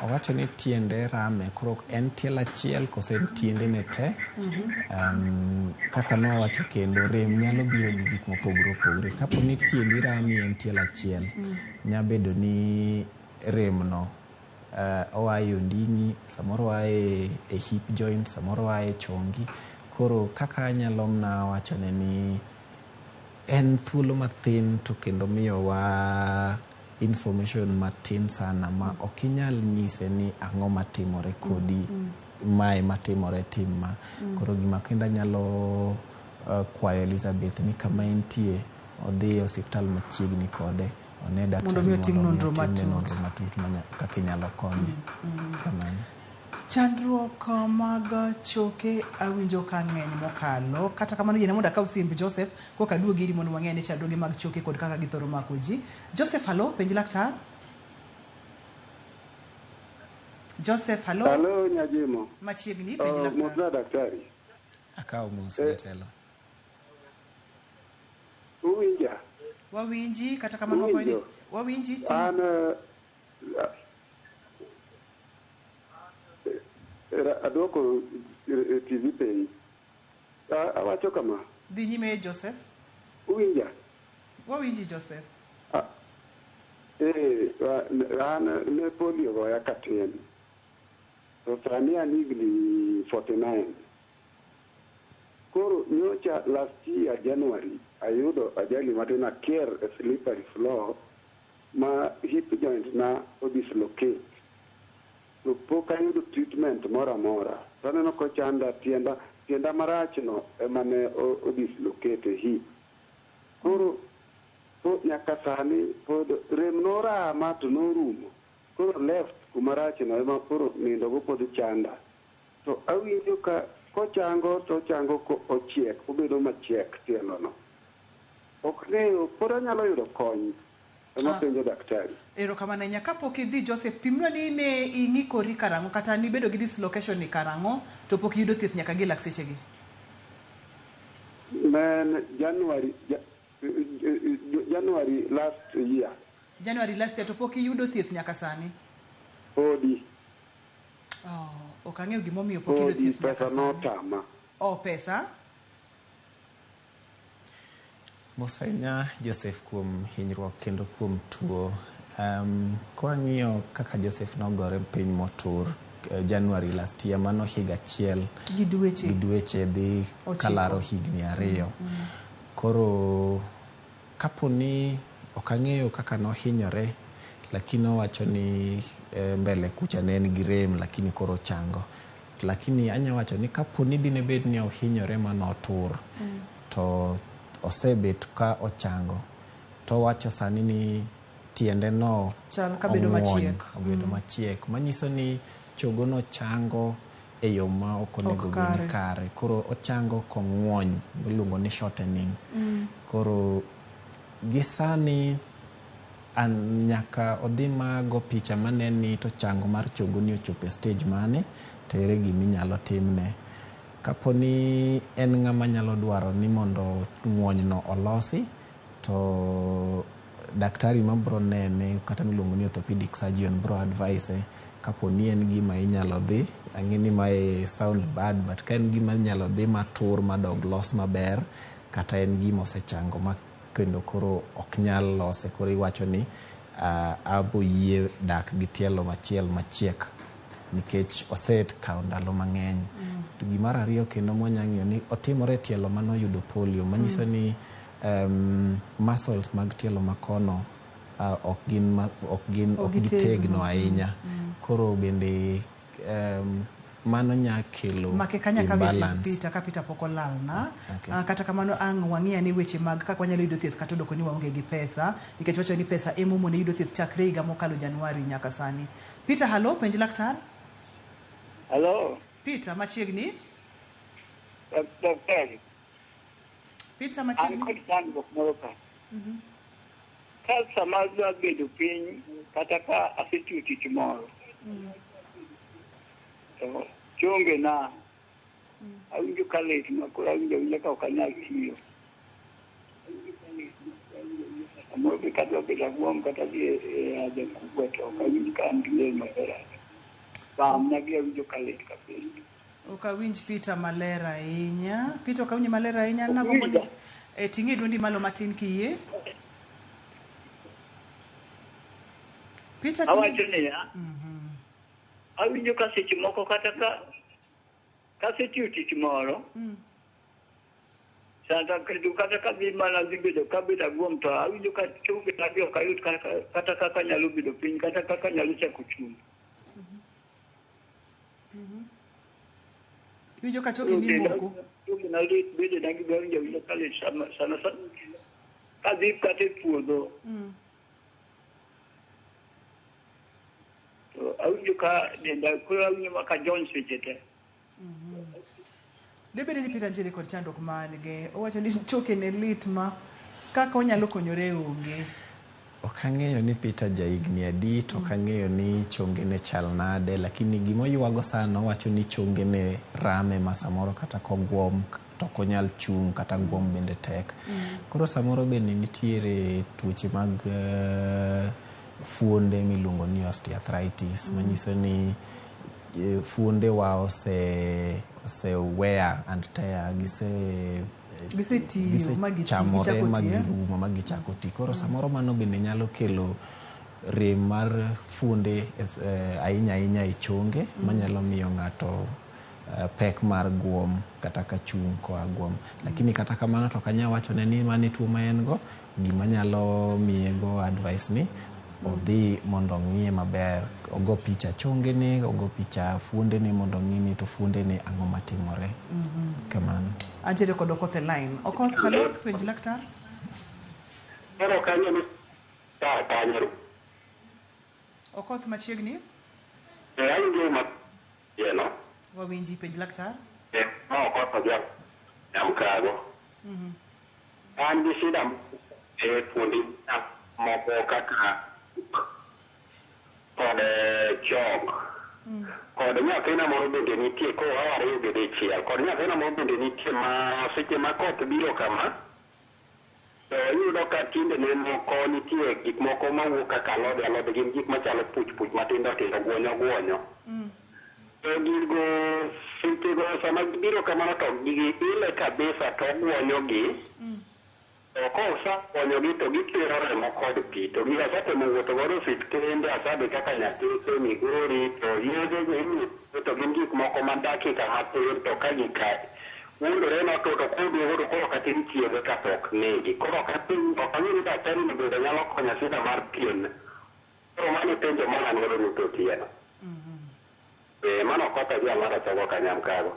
Owacho ni tiende rame, koro en tiel achiel kose tiende ne te. Kaka no wacho kendo rem nyalo biro gi gik mopogore opogore. Kapo ni tiendi rami en tiel achiel, nyabedo ni rem no oaye onding'i, samoro oaye e hip joint, samoro oaye chongi. Koro kaka anyalo mna wacho ne ni en thuolo mathin to kendo miyo wa information matin sana ma ok inyal nyise ni ang'o matimore kodi mae matimore timma. Koro gima kenda nyalo kwayo Elizabeth ni kama entie odhi osiptal machiegni kode, one daktari mondo otim nonro matut kaka inyalo konye. Kamano. Chandruok mag choke awinjo ka ng'eny mokalo, kata kamano yiena mondo akaw simb Joseph koka duogi iri mondo wang'e ni chandruoge mag choke kod kaka githoro mako ji. Joseph, hello, penj laktar. Joseph, hello. Hello, Nyajimo. Machiegni penj laktar. Mudra daktari. Akaw mos jatelo. Uwinja. Wawinji kata kamano wako wawinji ti. Adwoko TV pay. Awacho kama. Dhi nyime Joseph. Uwinja. Wawinji Joseph. An ne polio goya katin. To sani an higni 49. Koro nyocha last year January ayudo ajali matin akier a slippery floor ma hip joint na dislocate. To pok ayudo treatment mora. Taneno ko chanda tienda tienda marachno ema ne odislocate hip. Koro to nyaka sani pod rem norama to norumo. Koro left kumarachno ema koro nindo go pod chanda. To awinjo ka kochango to chango ko ochiek, obedo machiek tielono. Ok ng'eyo, pod anyalo yudo kony. Ema penjo daktari. Erokamano nyaka pok idhi Joseph, pimno ni ne ing'ikori karang'o kata nibedo gi dislocation ni karang'o to pok iyudo thieth nyaka gi laksechegi? Man, January last year. January last year to pok iyudo thieth nyaka sani? Podi. Ok ang'eyo gimomiyo pok iyudo thieth nyaka sani. Pesa notama. Pesa? Mosenya Joseph kuom hinyruok kendo kuom tuo. Kwang'iyo kaka Joseph nogore piny motur January last year, mano higa achiel gi dweche dhi kalaro higni 2. Koro kaponi ok ang'eyo kaka nohinyore, lakini owacho ni mbele kucha ne en gi rem lakini koro chango. Lakini anya wacho ni kaponi dine bed ni ohinyore manotur to osebet ka ochango, to wacho sani ni tiende no chal ka bedo machiek, obedo machiek, manyiso ni chogo no chango e yo ma ok onego bed ni kare. Koro ochango kong'wony, miluongo ni shortening. Koro gisani an nyaka odhi mago picha maneni to chango mar chogo ni ochopo stage mane, to ere giminyalo timne. Kaponi en ng'ama nyalo dwaro ni mondo ng'wony no olosi, to daktari mabro nene kata miluongo ni orthopedic surgeon bro advise kaponi en gima inyalo dhi, ang'eni mae sound bad, but ka en gima inyalo dhi matur madog los maber, kata en gima osechango ma kendo koro ok nyal lose, koro iwacho ni abo yie dak gi tielo machiel machiek nikech oset kawo ndalo mang'eny. To gimar ariyo kendo mwanyang'iyo ni otimore tielo manoyudo polio, manyiso ni muscles mag tielo makono ok gitegno ahinya. Koro bende mano nya kelo imbalance. Kapita pok olalna. Kata kamano ang' wang'iya ni weche mag kaka wanyalo yudo thieth kata odoko ni waonge gi pesa, nikech wacho ni pesa emomone yudo thieth chakre higa mokalo Januari nyaka sani. Peter, halo, penj laktar. Halo. Peter, machiegni? Daktari. Peter, machiegni? An kod chandruok moro ka. Ka sama adwa bedo piny kata ka asetiyo tich moro, to chonge na awinjo ka lit ma koro awinjo ka ok anyal tiyo. Samoro be kadwa bedo agwom kata dhi e haja kubwa to ok awinj ka an gi del maber. Nyagi awinjo ka lit ka piny. Ok awinj Peter maler ahinya. Peter, ok awinj maler ahinya. Nagombo ni ting'e dwondi malo matin kiyie. Peter, awacho niya, awinjo ka seche moko kata ka setiyo tich moro, kata ka dhi mana dhi bedo ka bedo agwom, to awinjo ka chonge na gi ok ayud kata kaka nyalo bedo piny, kata kaka nyalo chako chung'. Winjo ka choki ni moko. Choki na lit bede na gi awinjo ka lit sana ka dhi kata e puodho. To awinjo ka denda koro awinjo ka John seche te. Debede ni Peter ntiere kod chandruok mange. Owacho ni choke ne lit ma kaka onyalo konyore onge. Ok ang'eyo ni Peter jahigni adi, to ok ang'eyo ni chonge ne chal nade, lakini gimoywago sana owacho ni chonge ne rame ma samoro kata kogwom to ok onyal chung' kata gwom bende tek. Koro samoro bende nitiere tuoche mag fuonde miluongo ni osteoarthritis, manyiso ni fuonde wa ose wear and tear, gisechamore magirumo magichako ti. Koro samoro mano bende nyalo kelo rem mar fuonde ahinya ahinya e chonge, manyalo miyo ng'ato pek mar gwom kata ka chung' koa gwom. Lakini kata kamano to kanya wacho ne ni mane tuo ma en go, gima nyalo miye go advice ni odhi mondo ng'iye maber, ogo picha chongene, ogo picha fuondene mondo ng'ini to fuondene ang'o matimore. Kamano. Antiere kod Okoth e line. Okoth, halo, penj laktar. Ero kanyo ni kanyo. Okoth machiegni? Ayudo ma yeno. Wawinji penj laktar. Okoth ya amkago. An gi shida fuondi moko kaka kod chong. Kod nyathina moro bende nitie ko ariyo bende chiel. Kod nyathina moro bende nitie ma seche ma koth biro kama. Yudo ka tinde ne moko nitie gik moko mawuok kaka alode gin gik machalo puch matindo tindo guonyo. Gigo seche go sama gibiro kamano to ile kabisa to guonyogi. Kosa guonyogi to gitero remo kod pi. To gisetemo wuotho godo osiptende asabe kaka nyathi Migori to yedhe to gin gik moko ma dakika matin to ka gikae. Wundore na to kuduogo koro katin chiege kapok negi. Koro katin okanyini daktari ni bende nyalo konyo shida mar pien. Koro mano penjo mana ngodo nuto tieno. Mano Okoth adhi amara chogo kanyamkago.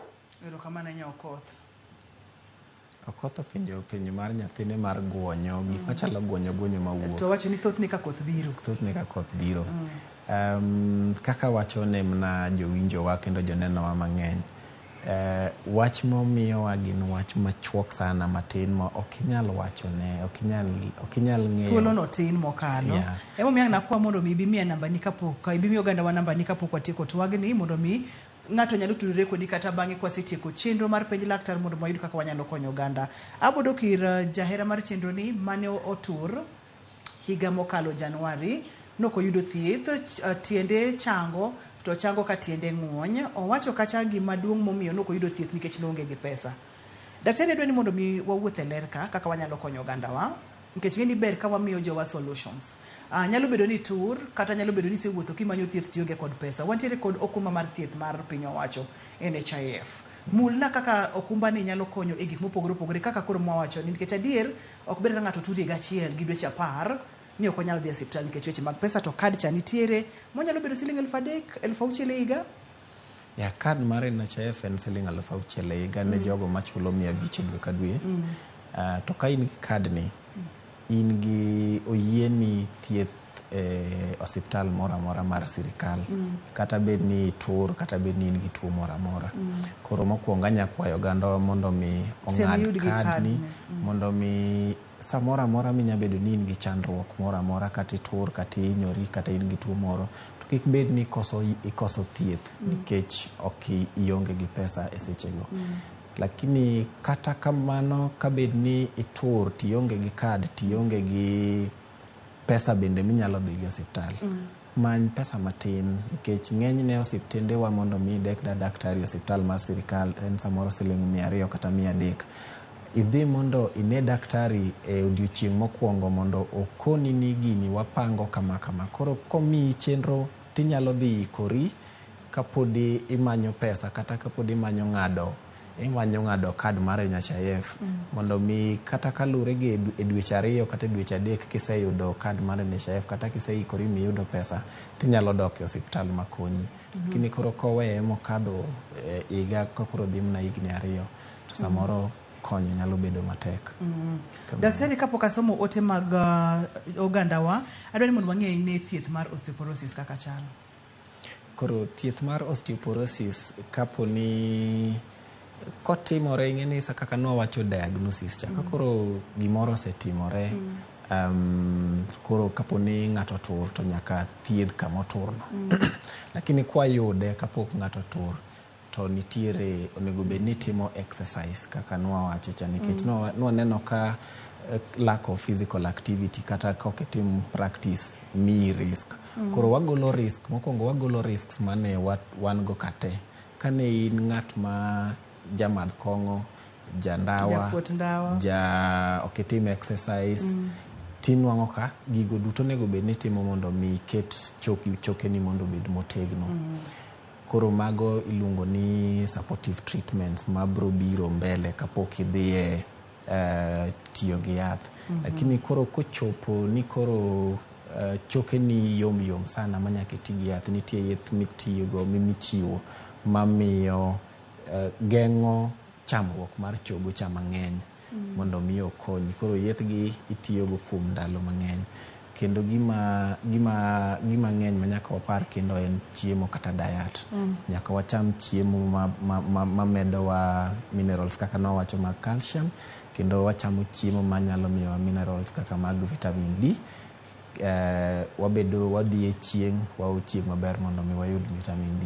Erokamano ne Okoth. Okoth penjo mar nyathine mar guonyo, gik machalo guonyo mawuok. To wacho ni thothne ka koth biro. Kaka wacho ne mna jowinjowa kendo jonenowa mang'eny. Wach momiyowa gin wach machuok sana matin ma ok inyal wachone, ok inyal ng'eyo. Thuolo no tin mokalo. Emomiyo nakwa mondo mi bimiya nambani kapok, ibimiyo ogandawa nambani kapok watieko twagni mondo mi ng'ato nyalo tudore kodi kata bang'e kwasetieko chenro mar penj laktar mondo wayud kaka wanyalo konyo oganda. Abodo kir jahera mar chenro ni mane otur higa mokalo Januari, nokoyudo thieth, tiende chango to chango ka tiende ng'wony. Owacho kacha gima duong' momiyo nokoyudo thieth nikech noonge gi pesa. Daktari dwani mondo mi wawuothe ler kaka wanyalo konyo ogandawa, nikech ng'eni ber ka wamiyo jowa solutions. Nyalo bedo ni tur kata nyalo bedo ni sewuotho kimanyo thieth tioge kod pesa. Wantiere kod okumba mar thieth mar piny owacho NHIF. Mulna kaka okumba ni nyalo konyo e gik mopogore kaka koro mwawacho ni nikech adier ok ber ka ng'ato turi gachiel gi dweche 10 ni ok onyal dhi e osiptal nikech weche mag pesa, to kad cha nitiere monyalo bedo siling 3,000, 6,000 e higa. Kad mar NHIF en siling 6,000 e higa ne jogo machulo 500 dwe ka dwe. To ka in gi kad ni, in gi oyieni thieth osiptal mora mora mar sirikal. Kata bed ni tur, kata bed ni in gi tuo mora mora. Koro mokwongo anyakwayo oganda mondo mi ong'ad kad ni, mondo mi samora mora minyabedo ni in gi chandruok mora mora, kata tur, kata inyori, kata in gi tuo moro, to kik bed ni ikoso thieth nikech ok ionge gi pesa e sechego. Lakini kata kamano kabed ni itur, tionge gi kad, tionge gi pesa bende minyalo dhi gi osiptal. Many pesa matin, nikech ng'enyne osiptende wa mondo mi dek daktari osiptal mar sirikal en samoro siling 200 kata 300. Idhi mondo ine daktari e odiochieng' mokwongo mondo okoni ni gini wapango kama. Koro komi chenro tinyalo dhi ikori kapodi imanyo pesa kata kapodi imanyo ng'ado kad mar NHIF mondo mi kata kalure gi e dweche 2 kata dweche 3 kiseyudo kad mar NHIF kata kiseikori miyudo pesa tinyalo dok e osiptal makonyi. Lakini koro koweye mokadho higa koro dhi mna higni 2 to samoro konyo nyalo bedo matek. Daktari, kapok asomo ote mag ogandawa, adwani mondo wang'e ne thieth mar osteoporosis kaka chalo. Koro thieth mar osteoporosis kaponi kotimore, ng'eni sa kaka nwawacho diagnosis chaka, koro gimoro osetimore. Koro kaponi ng'ato tur to nyaka thieth kamoturno. Lakini kwayude kapok ng'ato tur to nitiere onego bed ni timo exercise kaka nwawacho cha, nikech nwaneno ka lack of physical activity kata koketim practice mi risk. Koro wagolo risk, mokwongo wagolo risks mane wan go kate. Kane in ng'at ma jamadh kong'o, jandawa, oketim exercise, tinwang'o ka gigo duto nego bed ni timo mondo mi ket chokeni mondo bed motegno. Koro mago iluongo ni supportive treatments ma bro biro mbele kapok idhiye tiyo gi yath. Lakini koro kochopo ni koro choke ni yom sana manyaka iti gi yath. Nitie yath mitiyogo michiwo mamiyo geng'o chamruok mar chogo cha mang'eny mondo mi okonyi. Koro yathgi itiyogo kuom ndalo mang'eny. Kendo gima ng'eny manyaka wapar kendo en chiemo kata diet. Nyaka wacham chiemo mamedowa minerals kaka nawacho mag calcium, kendo wachamo chiemo manyalo miyowa minerals kaka mag vitamin D. Wadhi e chieng', wao chieng' maber mondo mi wayud vitamin D.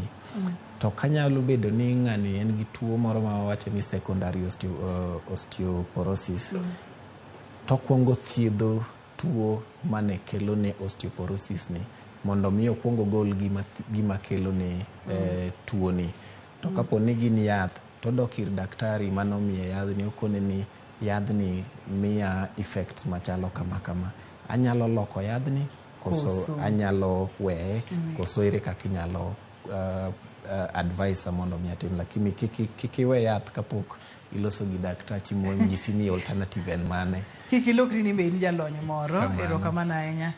To kanyalo bedo ni ng'ani en gi tuo moro ma wawacho ni secondary osteoporosis, to kuongo thiedho tuo mane kelo ne osteoporosis ni mondo mi okuongo gol gima kelo ne tuo ni. To kapo ni gin yath, to dok ir daktari manomiye yadhni, okone ni yadhni miya effects machalo kama. Anyalo loko yadhni koso anyalo weye, koso ere kaka inyalo advise mondo mi atim. Lakini kik iwe yath kapok iloso gi daktachi monyisi ni alternative en mane. Kikilokri ni be in jalony moro, erokamano ahinya.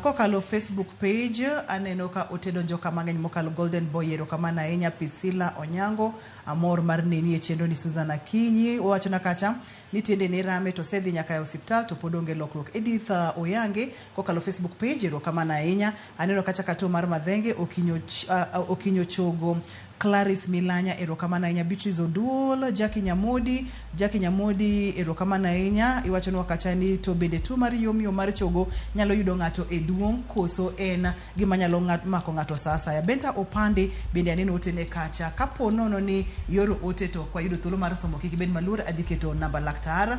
Kokalo Facebook page, aneno ka otedo kama ng'eny mokalo Golden Boy, erokamano ahinya. Priscilla Onyango, amor mar neni e chendo ni Susan Akinyi, owachona kacha ni tiende ni rame to sedhi nyaka e hospital to pod onge lokruok. Edith Oyange, kokalo Facebook page, erokamano ahinya. Aneno kacha kato mar Madhenge, Okinyo Chogo, Clarice Milanya, erokamano ahinya. Beatrice Oduol, Jackie Nyamodi, erokamano ahinya. Iwachonwa kacha ni to bende tuo mar yomyom mar chogo nyalo yudo ng'ato e duong' koso en gima nyalo mako ng'ato sa asaya. Benta Opande bende aneno otene kacha. Kapo nono ni yoro ote to kwa yudo thuolo mar somo, kik ibed maluor, adhi keto namba laktar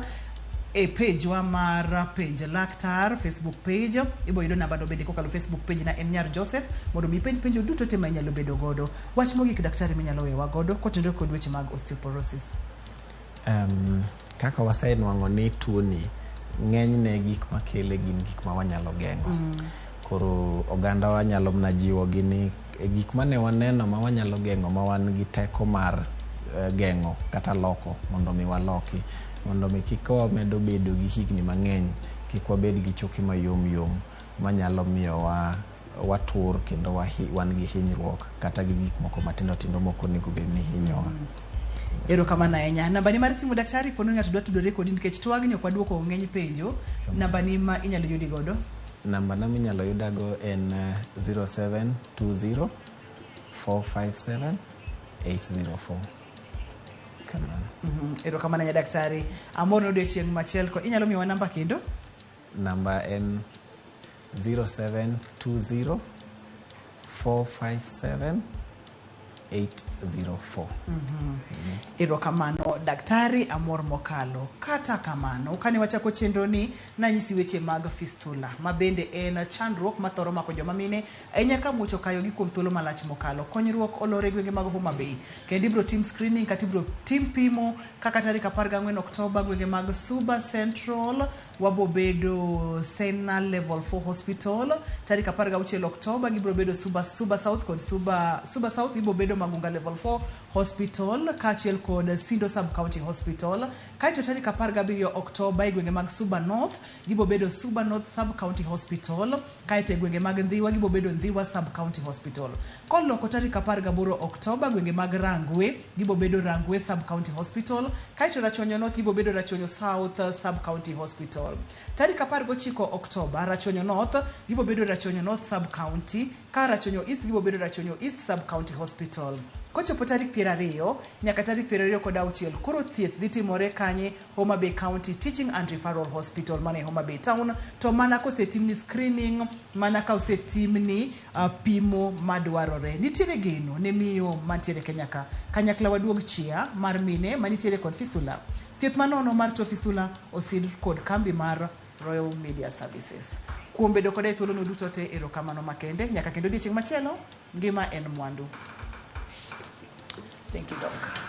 e page wa mar page laktar Facebook page. Ibo yudo namba no bende kokalo Facebook page na en Nyar Joseph, mondo mi penjo duto te ma inyalo bedo godo. Wach mogik daktari minyalo wewa godo kotenore kod weche mag osteoporosis. Kaka wasenwang'o ni tuo ni ng'enyne gik makele gin gik ma wanyalo geng'o. Koro oganda wanyalo mna jiwo gi ni gik mane waneno ma wanyalo geng'o, ma wan gi teko mar geng'o kata loko, mondo mi waloki, mondo mi kik wamedo bedo gi higni mang'eny, kik wabed gi choke mayom manyalo miyo watur kendo wan gi hinyruok kata gi gik moko matindo moko nego bed ni hinyowa. Erokamano ahinya. Namba ni mar simu daktari, pono ng'ato dwa tudore kodi nikech twagni ok waduoko ng'eny penjo. Namba ni ma inyalo yudi godo? Namba na minyalo yudago en 0720 457 804. Kamano. Erokamano ahinya daktari. Amor no odiochieng' machiel ko inyalo miyowa namba kendo? Namba en 0720 457 804. Erokamano daktari Amor mokalo. Kata kamano kane wachako chenro ni nanyisi weche mag fistula, ma bende en chandruok mathoro mako joma mine ahinya ka muocho kayo gi kuom thuolo malach mokalo. Konyruok olore gwenge mag Homa Bay, kendo ibro tim screening kata ibro tim pimo kaka tarik 14 Oktoba gwenge mag Suba Central wabo bedo Sena Level 4 Hospital. Tarik 16 Oktoba gibro bedo Suba South kod Suba South ibro bedo Magunga Level 4 Hospital kachiel kod Sindo Sub County Hospital. Kaito tarik 17 Oktoba gwenge mag Suba North gibo bedo Suba North Sub County Hospital. Kaito gwenge mag Ndhiwa gibo bedo Ndhiwa Sub County Hospital. Koloko tarik 18 Oktoba gwenge mag Rangwe gibo bedo Rangwe Sub County Hospital. Kaito Rachonyo North gibo bedo Rachonyo South Sub County Hospital. Tarik 19 Oktoba Rachonyo North gibo bedo Rachonyo North Sub County, ka Rachonyo East gibo bedo Rachonyo East Sub County Hospital. Kochopo tarik 20 nyaka tarik 26 koro thieth dhi timore kanye Homa Bay County Teaching and Referral Hospital mane Homa Bay Town. To mana kosetimni screening, mana ka osetimni pimo madwarore. Nitiere geno ne miyo mantiere Kenyaka kanyakla waduog chia mar mine manitiere kod fistula. Thieth manono mar to fistula osid kod kambi mar Royal Media Services. Kuom bedo koda e thuolo no duto te, erokamano makende. Nyaka kendo odiochieng' machielo, ngima en mwandu. Thank you, Doc.